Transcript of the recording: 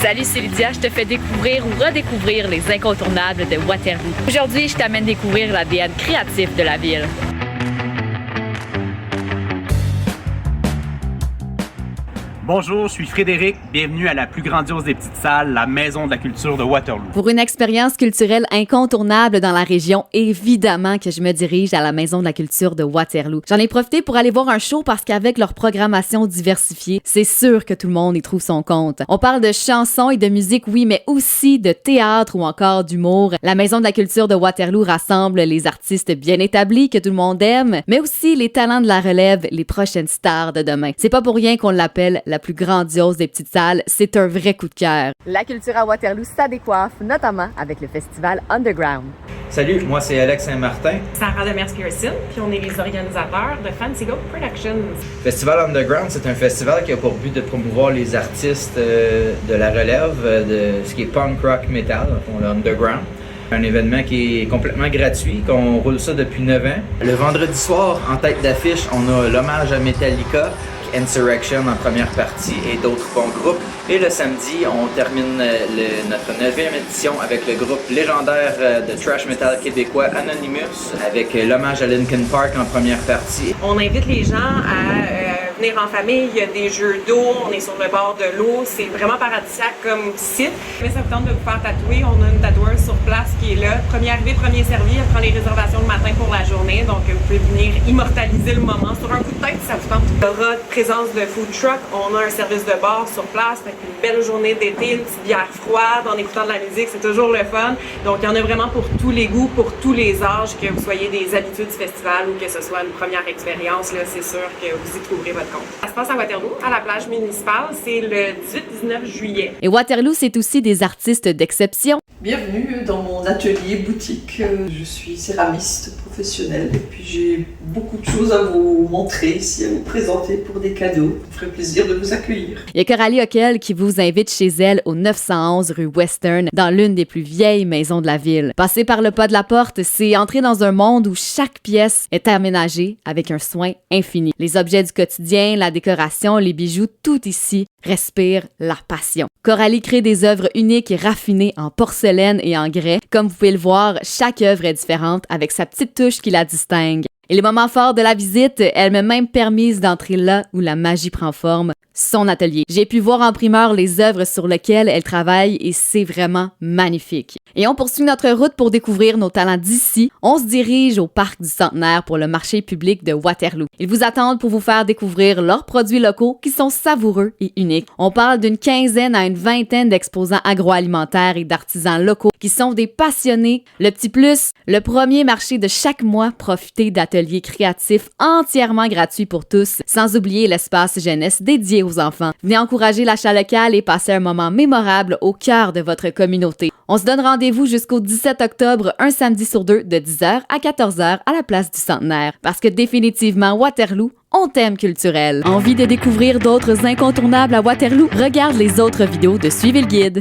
Salut, c'est Lydia, je te fais découvrir ou redécouvrir les incontournables de Waterloo. Aujourd'hui, je t'amène découvrir l'ADN créatif de la ville. Bonjour, je suis Frédéric. Bienvenue à la plus grandiose des petites salles, la Maison de la culture de Waterloo. Pour une expérience culturelle incontournable dans la région, évidemment que je me dirige à la Maison de la culture de Waterloo. J'en ai profité pour aller voir un show parce qu'avec leur programmation diversifiée, c'est sûr que tout le monde y trouve son compte. On parle de chansons et de musique, oui, mais aussi de théâtre ou encore d'humour. La Maison de la culture de Waterloo rassemble les artistes bien établis que tout le monde aime, mais aussi les talents de la relève, les prochaines stars de demain. C'est pas pour rien qu'on l'appelle la plus grandiose des petites salles, c'est un vrai coup de cœur. La culture à Waterloo, ça décoiffe, notamment avec le festival Underground. Salut, moi c'est Alex Saint-Martin. Sarah Demers-Pearson, puis on est les organisateurs de Fancy Goat Productions. Festival Underground, c'est un festival qui a pour but de promouvoir les artistes de la relève, de ce qui est punk rock metal, le underground. Un événement qui est complètement gratuit, qu'on roule ça depuis 9 ans. Le vendredi soir, en tête d'affiche, on a l'hommage à Metallica, Insurrection en première partie et d'autres bons groupes. Et le samedi, on termine notre 9e édition avec le groupe légendaire de thrash metal québécois Anonymous, avec l'hommage à Linkin Park en première partie. On invite les gens à venir en famille, il y a des jeux d'eau, on est sur le bord de l'eau, c'est vraiment paradisiaque comme site. Mais ça vous tente de vous faire tatouer, on a une tatoueuse sur place qui est là. Premier arrivé, premier servi, elle prend les réservations le matin pour la journée, donc vous pouvez venir immortaliser le moment sur un coup de tête si ça vous tente. Il y aura présence de food truck, on a un service de bar sur place, fait une belle journée d'été, une petite bière froide en écoutant de la musique, c'est toujours le fun. Donc il y en a vraiment pour tous les goûts, pour tous les âges, que vous soyez des habitués du festival ou que ce soit une première expérience, là, c'est sûr que vous y trouverez votre compte. Ça se passe à Waterloo, à la plage municipale, c'est le 18-19 juillet. Et Waterloo, c'est aussi des artistes d'exception. Bienvenue dans mon atelier boutique. Je suis céramiste professionnelle et puis j'ai beaucoup de choses à vous montrer ici, à vous présenter pour des cadeaux. Ça me ferait plaisir de vous accueillir. Il y a Coralie Hockel qui vous invite chez elle au 911 rue Western, dans l'une des plus vieilles maisons de la ville. Passer par le pas de la porte, c'est entrer dans un monde où chaque pièce est aménagée avec un soin infini. Les objets du quotidien, la décoration, les bijoux, tout ici respire la passion. Coralie crée des œuvres uniques et raffinées en porcelaine et en grès. Comme vous pouvez le voir, chaque œuvre est différente avec sa petite touche qui la distingue. Et les moments forts de la visite, elle m'a même permise d'entrer là où la magie prend forme, son atelier. J'ai pu voir en primeur les œuvres sur lesquelles elle travaille et c'est vraiment magnifique. Et on poursuit notre route pour découvrir nos talents d'ici. On se dirige au Parc du Centenaire pour le marché public de Waterloo. Ils vous attendent pour vous faire découvrir leurs produits locaux qui sont savoureux et uniques. On parle d'une quinzaine à une vingtaine d'exposants agroalimentaires et d'artisans locaux qui sont des passionnés. Le petit plus, le premier marché de chaque mois, profitez d'ateliers créatifs entièrement gratuits pour tous, sans oublier l'espace jeunesse dédié aux enfants. Venez encourager l'achat local et passer un moment mémorable au cœur de votre communauté. On se donne rendez-vous jusqu'au 17 octobre, un samedi sur deux, de 10h à 14h à la place du Centenaire. Parce que définitivement, Waterloo, on t'aime culturel. Envie de découvrir d'autres incontournables à Waterloo? Regarde les autres vidéos de Suivez le guide.